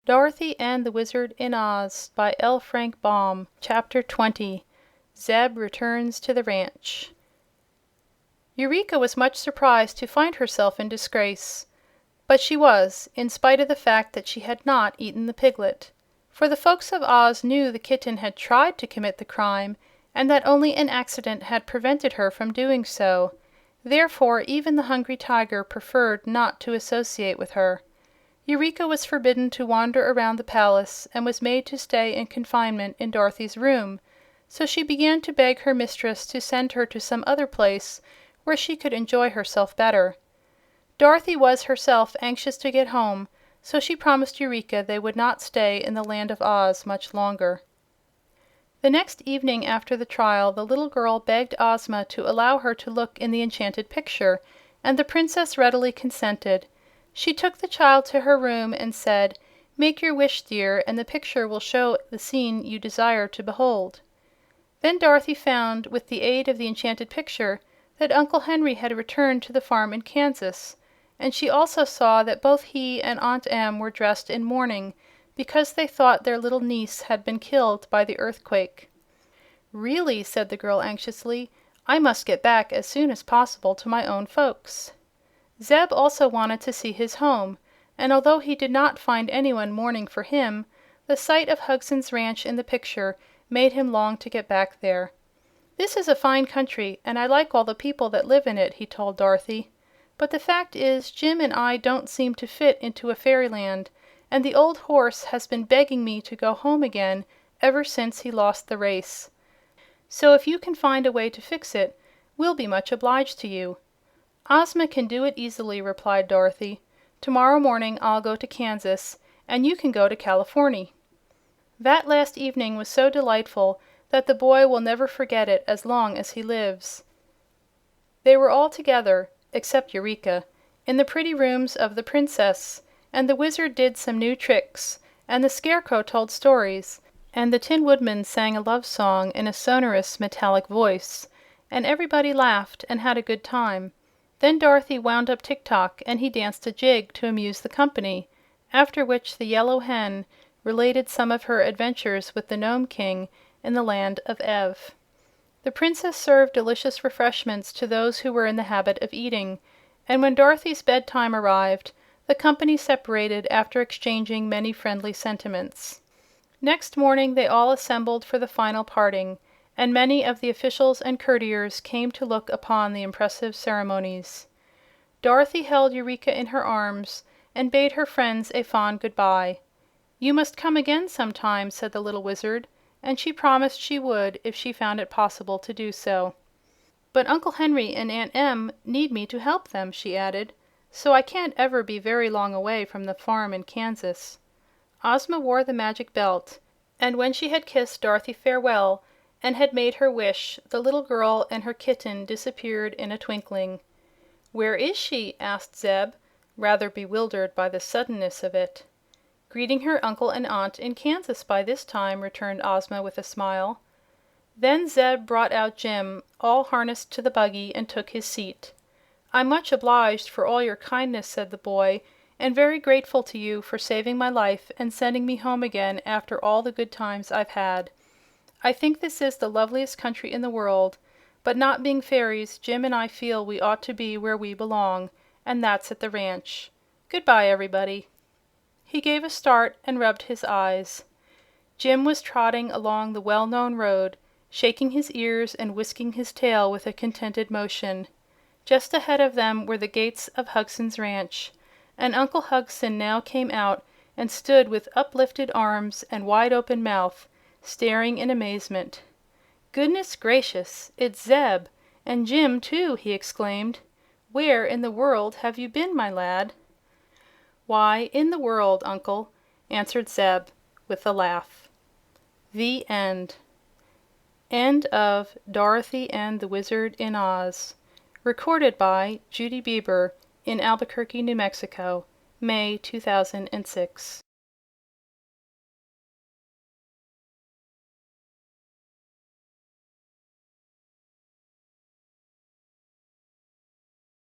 Dorothy and the Wizard in Oz by L. Frank Baum. Chapter 20. Zeb returns to the ranch. Eureka was much surprised to find herself in disgrace, but she was, in spite of the fact that she had not eaten the piglet. For the folks of Oz knew the kitten had tried to commit the crime, and that only an accident had prevented her from doing so. Therefore, even the Hungry Tiger preferred not to associate with her. Eureka was forbidden to wander around the palace, and was made to stay in confinement in Dorothy's room, so she began to beg her mistress to send her to some other place where she could enjoy herself better. Dorothy was herself anxious to get home, so she promised Eureka they would not stay in the Land of Oz much longer. The next evening after the trial, the little girl begged Ozma to allow her to look in the enchanted picture, and the Princess readily consented. She took the child to her room and said, "Make your wish, dear, and the picture will show the scene you desire to behold." Then Dorothy found, with the aid of the enchanted picture, that Uncle Henry had returned to the farm in Kansas, and she also saw that both he and Aunt Em were dressed in mourning because they thought their little niece had been killed by the earthquake. "Really," said the girl anxiously, "I must get back as soon as possible to my own folks." Zeb also wanted to see his home, and although he did not find anyone mourning for him, the sight of Hugson's Ranch in the picture made him long to get back there. "This is a fine country, and I like all the people that live in it," he told Dorothy. "But the fact is, Jim and I don't seem to fit into a fairyland, and the old horse has been begging me to go home again ever since he lost the race. So if you can find a way to fix it, we'll be much obliged to you." "Ozma can do it easily," replied Dorothy. "Tomorrow morning I'll go to Kansas, and you can go to Californy." That last evening was so delightful that the boy will never forget it as long as he lives. They were all together, except Eureka, in the pretty rooms of the Princess, and the Wizard did some new tricks, and the Scarecrow told stories, and the Tin Woodman sang a love song in a sonorous metallic voice, and everybody laughed and had a good time. Then Dorothy wound up Tik-Tok, and he danced a jig to amuse the company, after which the Yellow Hen related some of her adventures with the Nome King in the land of Ev. The Princess served delicious refreshments to those who were in the habit of eating, and when Dorothy's bedtime arrived, the company separated after exchanging many friendly sentiments. Next morning they all assembled for the final parting, and many of the officials and courtiers came to look upon the impressive ceremonies. Dorothy held Eureka in her arms and bade her friends a fond goodbye. "You must come again sometime," said the little Wizard, and she promised she would if she found it possible to do so. "But Uncle Henry and Aunt Em need me to help them," she added, "so I can't ever be very long away from the farm in Kansas." Ozma wore the magic belt, and when she had kissed Dorothy farewell and had made her wish, the little girl and her kitten disappeared in a twinkling. "Where is she?" asked Zeb, rather bewildered by the suddenness of it. "Greeting her uncle and aunt in Kansas by this time," returned Ozma with a smile. Then Zeb brought out Jim, all harnessed to the buggy, and took his seat. "I'm much obliged for all your kindness," said the boy, "and very grateful to you for saving my life and sending me home again after all the good times I've had. I think this is the loveliest country in the world, but not being fairies, Jim and I feel we ought to be where we belong, and that's at the ranch. Goodbye, everybody." He gave a start and rubbed his eyes. Jim was trotting along the well-known road, shaking his ears and whisking his tail with a contented motion. Just ahead of them were the gates of Hugson's Ranch, and Uncle Hugson now came out and stood with uplifted arms and wide-open mouth, staring in amazement. "Goodness gracious! It's Zeb! And Jim, too!" he exclaimed. "Where in the world have you been, my lad?" "Why, in the world, Uncle," answered Zeb, with a laugh. The End. End of Dorothy and the Wizard in Oz. Recorded by Judy Bieber in Albuquerque, New Mexico, May 2006.